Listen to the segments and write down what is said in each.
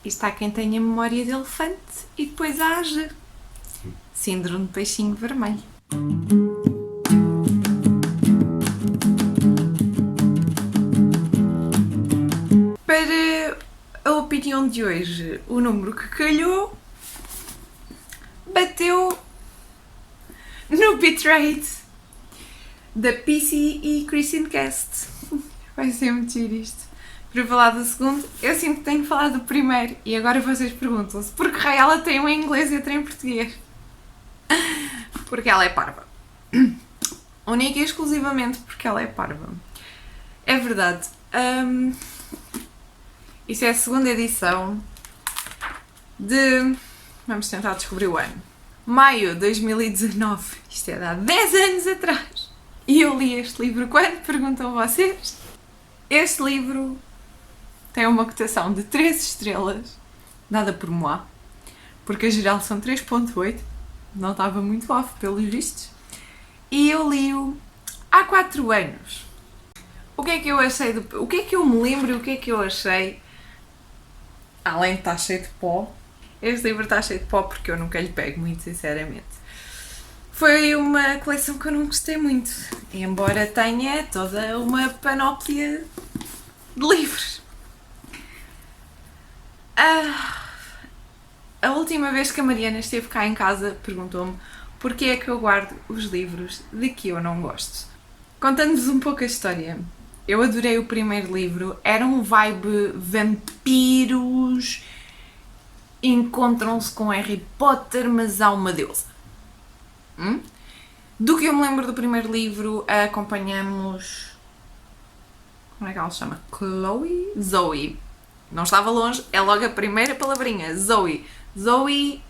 Isto há quem tenha memória de elefante e depois age. Síndrome de peixinho vermelho. Para a opinião de hoje, o número que calhou bateu no bitrate da PC e Christine Cast. Vai ser muito giro isto. Para falar do segundo, eu sinto que tenho que falar do primeiro. E agora vocês perguntam-se, por que raio ela tem um em inglês e outra em português? Porque ela é parva. Única e exclusivamente porque ela é parva. É verdade. Isto é a segunda edição de... Vamos tentar descobrir o ano. Maio de 2019. Isto é de há 10 anos atrás. E eu li este livro quando? Perguntam vocês. Este livro tem uma cotação de 3 estrelas, dada por moi, porque a geral são 3.8, não estava muito off pelos vistos, e eu li-o há 4 anos. O que é que eu achei, o que é que eu me lembro e o que é que eu achei, além de estar cheio de pó, este livro está cheio de pó porque eu nunca lhe pego muito, sinceramente. Foi uma coleção que eu não gostei muito, embora tenha toda uma panóplia de livros. A última vez que a Mariana esteve cá em casa perguntou-me porque é que eu guardo os livros de que eu não gosto. Contando-vos um pouco a história, eu adorei o primeiro livro, era um vibe vampiros, encontram-se com Harry Potter, mas há uma deusa. Do que eu me lembro do primeiro livro, acompanhamos... Como é que ela se chama? Chloe? Zoe. Não estava longe, é logo a primeira palavrinha. Zoe. Zoe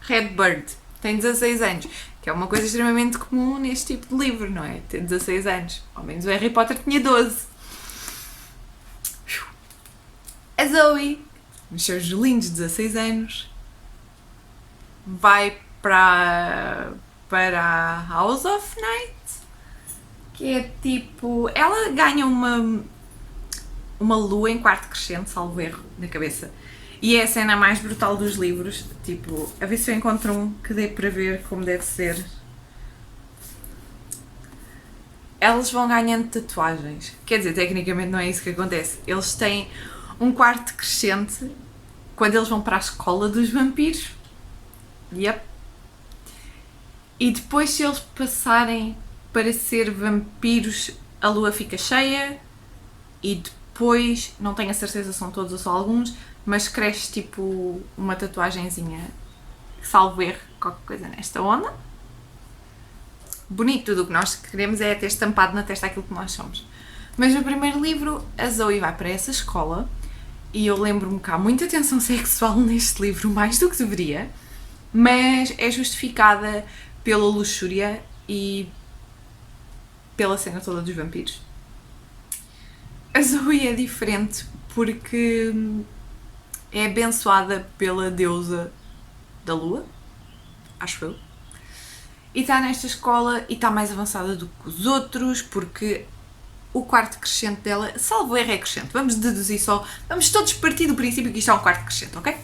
Redbird. Tem 16 anos. Que é uma coisa extremamente comum neste tipo de livro, não é? Ter 16 anos. Ao menos o Harry Potter tinha 12. A Zoe, nos seus lindos 16 anos, vai para a House of Night, que é tipo... Ela ganha uma lua em quarto crescente, salvo erro, na cabeça. E é a cena mais brutal dos livros. Tipo, a ver se eu encontro um que dê para ver como deve ser. Eles vão ganhando tatuagens. Quer dizer, tecnicamente não é isso que acontece. Eles têm um quarto crescente quando eles vão para a escola dos vampiros. Yep. E depois, se eles passarem para ser vampiros, a lua fica cheia. E depois, não tenho a certeza se são todos ou só alguns, mas cresce tipo uma tatuagenzinha, salvo erro, qualquer coisa nesta onda. Bonito, tudo o que nós queremos é ter estampado na testa aquilo que nós somos. Mas no primeiro livro, a Zoe vai para essa escola e eu lembro-me que há muita tensão sexual neste livro, mais do que deveria, mas é justificada pela luxúria e pela cena toda dos vampiros. A Zoe é diferente porque é abençoada pela deusa da lua, acho eu, e está nesta escola e está mais avançada do que os outros porque o quarto crescente dela, salvo erro, é crescente, vamos deduzir só, vamos todos partir do princípio que isto é um quarto crescente, ok?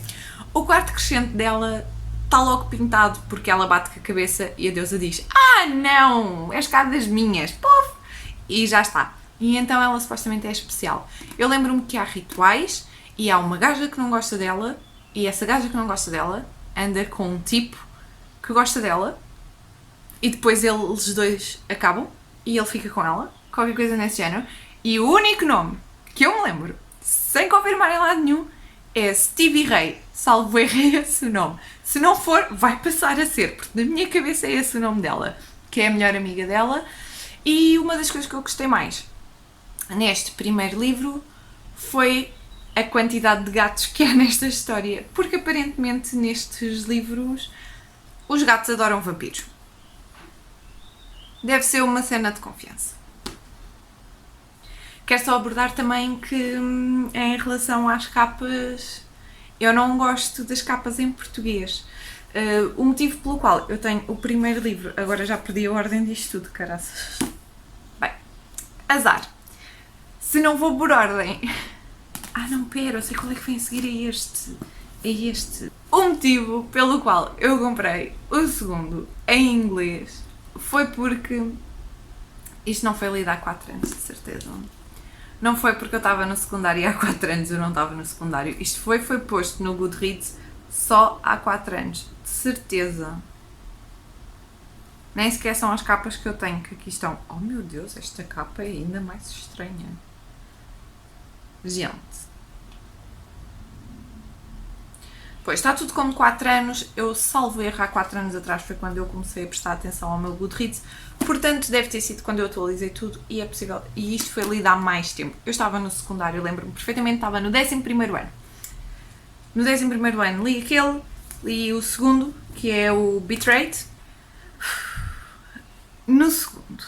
O quarto crescente dela está logo pintado porque ela bate com a cabeça e a deusa diz: ah não, és cá das minhas, pof! E já está. E então ela supostamente é especial. Eu lembro-me que há rituais e há uma gaja que não gosta dela e essa gaja que não gosta dela anda com um tipo que gosta dela e depois eles dois acabam e ele fica com ela, qualquer coisa nesse género. E o único nome que eu me lembro, sem confirmar em lado nenhum, é Stevie Ray. Salvo erro, é esse o nome. Se não for, vai passar a ser, porque na minha cabeça é esse o nome dela, que é a melhor amiga dela. E uma das coisas que eu gostei mais neste primeiro livro foi a quantidade de gatos que há nesta história, porque aparentemente nestes livros os gatos adoram vampiros. Deve ser uma cena de confiança. Quero só abordar também que em relação às capas, eu não gosto das capas em português. O motivo pelo qual eu tenho o primeiro livro, agora já perdi a ordem disto tudo, caraças. Bem, azar. Se não vou por ordem, Ah não, pera, eu sei qual é que vem a seguir a este. É este. O motivo pelo qual eu comprei o segundo em inglês foi porque isto não foi lido há 4 anos, de certeza. Não foi porque eu estava no secundário e há 4 anos eu não estava no secundário. Isto foi posto no Goodreads só há 4 anos, de certeza. Nem sequer são as capas que eu tenho que aqui estão. Oh meu Deus, esta capa é ainda mais estranha. Gente. Pois, está tudo como 4 anos. Eu, salvo erro, há 4 anos atrás foi quando eu comecei a prestar atenção ao meu Goodreads. Portanto, deve ter sido quando eu atualizei tudo e é possível. E isto foi lido há mais tempo. Eu estava no secundário, lembro-me perfeitamente, estava no 11º ano. No 11º ano li aquele, li o segundo, que é o Betrayed. No segundo,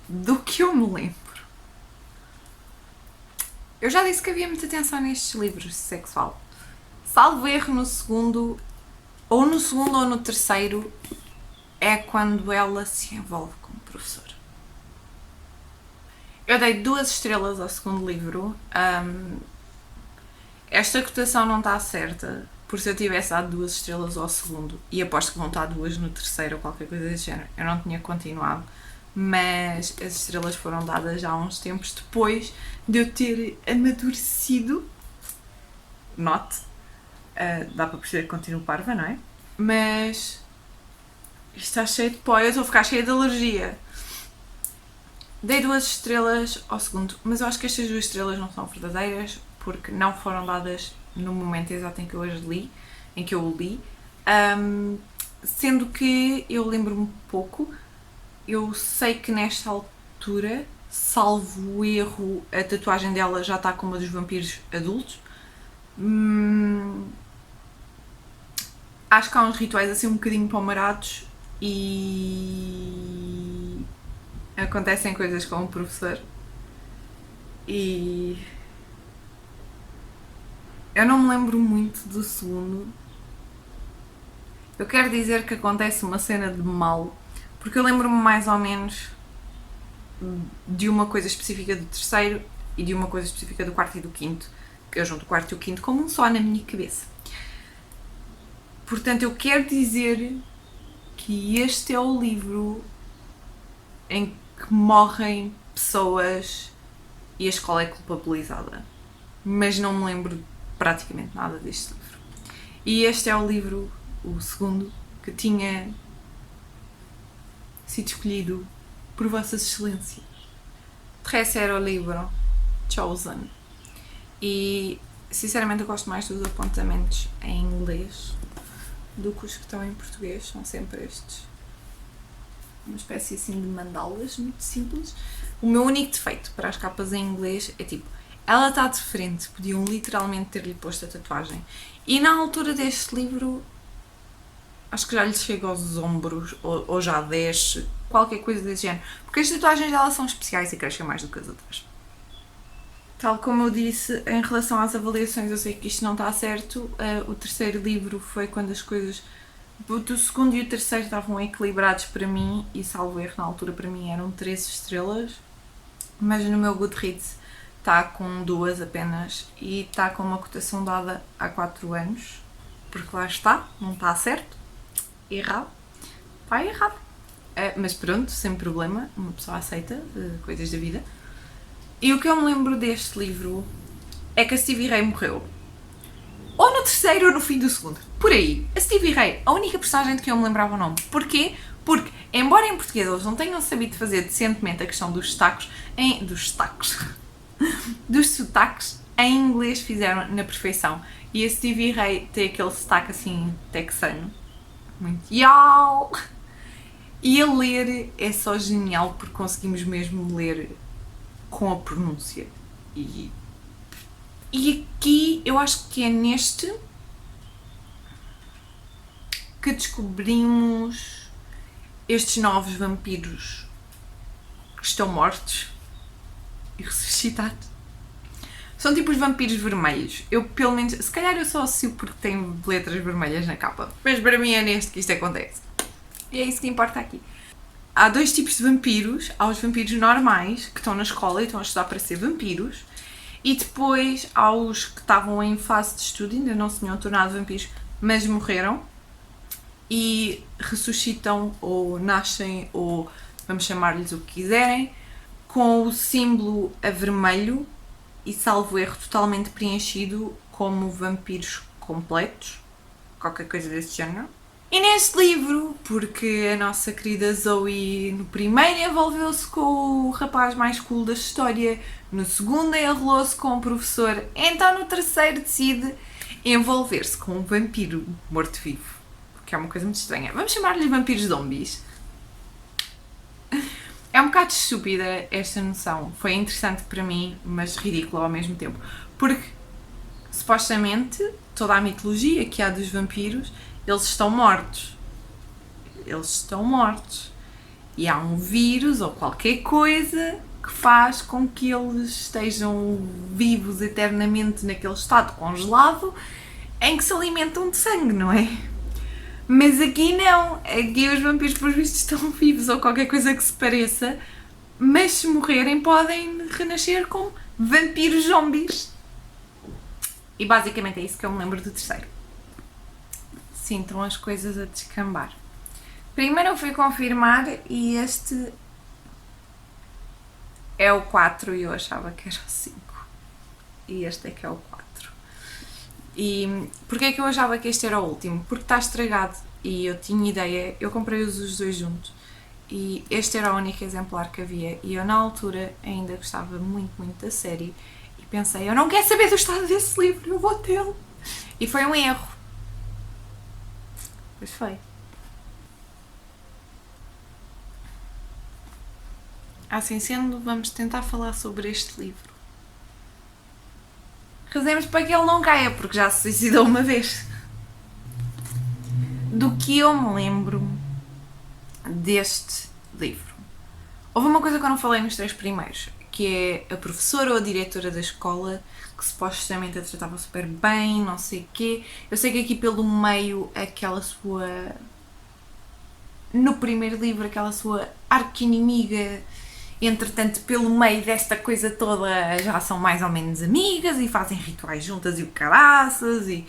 do que eu me lembro, eu já disse que havia muita tensão nestes livros de sexual. Salvo erro no segundo ou no terceiro, é quando ela se envolve com o professor. Eu dei 2 estrelas ao segundo livro. Esta cotação não está certa, por se eu tivesse dado 2 estrelas ao segundo, e aposto que vão estar 2 no terceiro ou qualquer coisa desse género, eu não tinha continuado, mas as estrelas foram dadas já há uns tempos depois de eu ter amadurecido. Note, dá para perceber que continuo parva, não é? Mas isto está cheio de pó, eu estou a ficar cheia de alergia. Dei 2 estrelas ao segundo, mas eu acho que estas 2 estrelas não são verdadeiras, porque não foram dadas no momento exato em que eu as li, em que eu o li, sendo que eu lembro-me pouco. Eu sei que nesta altura, salvo erro, a tatuagem dela já está como a dos vampiros adultos. Acho que há uns rituais assim um bocadinho pomarados e acontecem coisas com o professor. E eu não me lembro muito do segundo. Eu quero dizer que acontece uma cena de mal, porque eu lembro-me mais ou menos de uma coisa específica do terceiro e de uma coisa específica do quarto e do quinto. Eu junto o quarto e o quinto como um só na minha cabeça. Portanto, eu quero dizer que este é o livro em que morrem pessoas e a escola é culpabilizada. Mas não me lembro praticamente nada deste livro. E este é o livro, o segundo, que tinha sido escolhido por Vossas Excelências. De resto era o livro Chosen. E sinceramente eu gosto mais dos apontamentos em inglês do que os que estão em português. São sempre estes. Uma espécie assim de mandalas muito simples. O meu único defeito para as capas em inglês é tipo, ela está de frente, podiam literalmente ter-lhe posto a tatuagem. E na altura deste livro, acho que já lhe chega aos ombros, ou já desce, qualquer coisa desse género. Porque as tatuagens dela são especiais e crescem mais do que as outras. Tal como eu disse, em relação às avaliações, eu sei que isto não está certo. O terceiro livro foi quando as coisas do segundo e o terceiro estavam equilibrados para mim, e salvo erro, na altura para mim eram 13 estrelas. Mas no meu Goodreads está com 2 apenas e está com uma cotação dada há 4 anos. Porque lá está, não está certo. Errado. Está errado. Mas pronto, sem problema, uma pessoa aceita coisas da vida. E o que eu me lembro deste livro é que a Stevie Ray morreu. Ou no terceiro ou no fim do segundo. Por aí. A Stevie Ray, a única personagem de que eu me lembrava o nome. Porquê? Porque, embora em português eles não tenham sabido fazer decentemente a questão dos sotaques, dos sotaques, em inglês fizeram na perfeição. E a Stevie Ray tem aquele sotaque assim texano. Muito yau! E a ler é só genial porque conseguimos mesmo ler com a pronúncia. E aqui eu acho que é neste que descobrimos estes novos vampiros que estão mortos e ressuscitados. São tipo os vampiros vermelhos. Eu, pelo menos, se calhar eu só associo porque tem letras vermelhas na capa. Mas para mim é neste que isto acontece. E é isso que importa aqui. Há 2 tipos de vampiros. Há os vampiros normais, que estão na escola e estão a estudar para ser vampiros. E depois há os que estavam em fase de estudo, ainda não se tinham tornado vampiros, mas morreram e ressuscitam ou nascem, ou vamos chamar-lhes o que quiserem, com o símbolo a vermelho e, salvo erro, totalmente preenchido como vampiros completos, qualquer coisa desse género. E neste livro, porque a nossa querida Zoe no primeiro envolveu-se com o rapaz mais cool da história, no segundo enrolou-se com o professor, então no terceiro decide envolver-se com um vampiro morto-vivo, que é uma coisa muito estranha. Vamos chamar-lhe vampiros zombies. É um bocado estúpida esta noção. Foi interessante para mim, mas ridícula ao mesmo tempo. Porque, supostamente, toda a mitologia que há dos vampiros, eles estão mortos. Eles estão mortos. E há um vírus ou qualquer coisa que faz com que eles estejam vivos eternamente naquele estado congelado em que se alimentam de sangue, não é? Mas aqui não. Aqui os vampiros, por vistos, estão vivos ou qualquer coisa que se pareça, mas se morrerem podem renascer como vampiros zombies. E basicamente é isso que eu me lembro do terceiro. Sim, estão as coisas a descambar. Primeiro eu fui confirmar e este é o 4 e eu achava que era o 5. E este é que é o 4. E porquê é que eu achava que este era o último? Porque está estragado e eu tinha ideia, eu comprei-os os dois juntos e este era o único exemplar que havia e eu na altura ainda gostava muito, muito da série e pensei, eu não quero saber do estado desse livro, eu vou tê-lo. E foi um erro. Pois foi. Assim sendo, vamos tentar falar sobre este livro. Rezemos para que ele não caia, porque já se suicidou uma vez. Do que eu me lembro deste livro. Houve uma coisa que eu não falei nos 3 primeiros, que é a professora ou a diretora da escola, que supostamente a tratava super bem, não sei o quê. Eu sei que aqui pelo meio, aquela sua... No primeiro livro, aquela sua arqui-inimiga, entretanto, pelo meio desta coisa toda, já são mais ou menos amigas e fazem rituais juntas e o caraças e...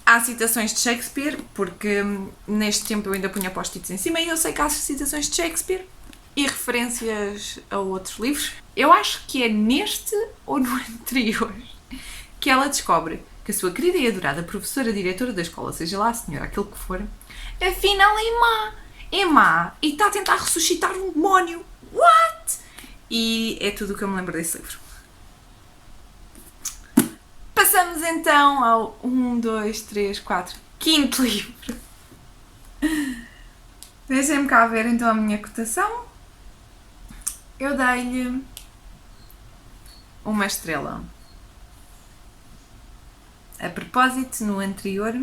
Há citações de Shakespeare, porque neste tempo eu ainda punha post-its em cima e eu sei que há citações de Shakespeare e referências a outros livros. Eu acho que é neste ou no anterior que ela descobre que a sua querida e adorada professora diretora da escola, seja lá a senhora, aquilo que for, afinal é má. É má e está a tentar ressuscitar um demónio. What? E é tudo o que eu me lembro desse livro. Passamos então ao 1, 2, 3, 4, quinto livro. Deixem-me cá ver então a minha cotação. Eu dei-lhe uma estrela. A propósito, no anterior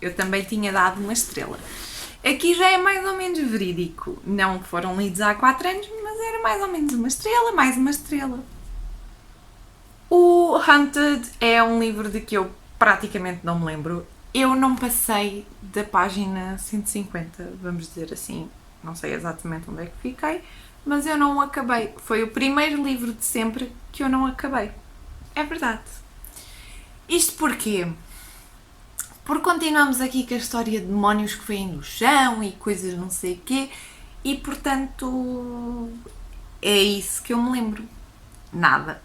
eu também tinha dado uma estrela. Aqui já é mais ou menos verídico. Não foram lidos há 4 anos, mas era mais ou menos uma estrela, mais uma estrela. O Hunted é um livro de que eu praticamente não me lembro. Eu não passei da página 150, vamos dizer assim. Não sei exatamente onde é que fiquei, mas eu não o acabei. Foi o primeiro livro de sempre que eu não acabei. É verdade. Isto porquê? Porque continuamos aqui com a história de demónios que vêm no chão e coisas não sei o quê, e portanto é isso que eu me lembro. Nada.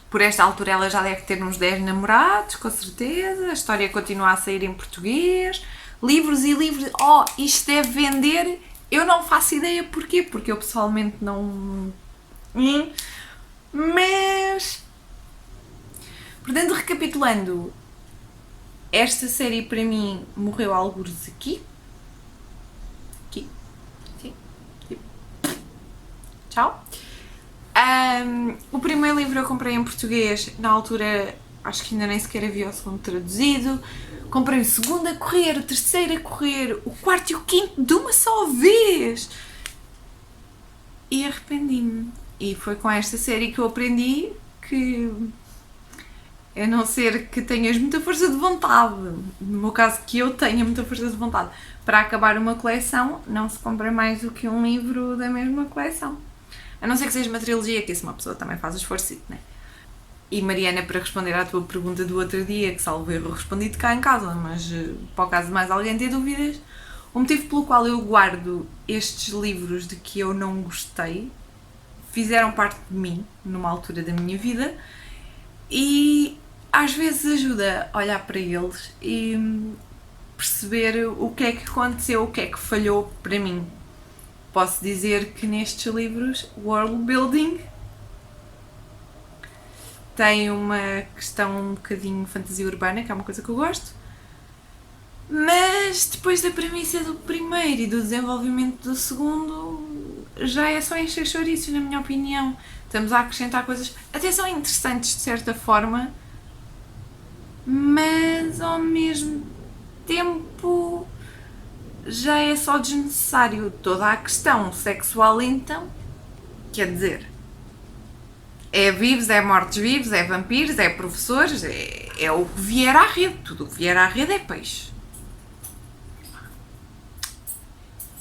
Por esta altura ela já deve ter uns 10 namorados, com certeza. A história continua a sair em português. Livros e livros. Oh, isto deve vender. Eu não faço ideia porquê, porque eu pessoalmente não... Mas... Portanto, recapitulando, esta série para mim morreu algures aqui. Aqui. Sim. Tchau. O primeiro livro eu comprei em português, na altura acho que ainda nem sequer havia o segundo traduzido. Comprei o segundo a correr, o terceiro a correr, o quarto e o quinto de uma só vez. E arrependi-me. E foi com esta série que eu aprendi que, a não ser que tenhas muita força de vontade, no meu caso que eu tenha muita força de vontade, para acabar uma coleção, não se compra mais do que um livro da mesma coleção. A não ser que seja uma trilogia, que isso uma pessoa também faz o esforço, né? E Mariana, para responder à tua pergunta do outro dia, que salvo erro respondi-te cá em casa, mas para o caso de mais alguém ter dúvidas, o motivo pelo qual eu guardo estes livros de que eu não gostei fizeram parte de mim, numa altura da minha vida, e às vezes ajuda a olhar para eles e perceber o que é que aconteceu, o que é que falhou para mim. Posso dizer que nestes livros, world building tem uma questão um bocadinho fantasia urbana, que é uma coisa que eu gosto, mas depois da premissa do primeiro e do desenvolvimento do segundo, já é só encher chouriços, na minha opinião. Estamos a acrescentar coisas, até são interessantes de certa forma, mas ao mesmo tempo já é só desnecessário. Toda a questão sexual, então, quer dizer, é vivos, é mortos-vivos, é vampiros, é professores, é o que vier à rede. Tudo o que vier à rede é peixe.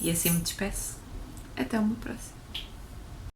E assim me despeço. Até uma próxima.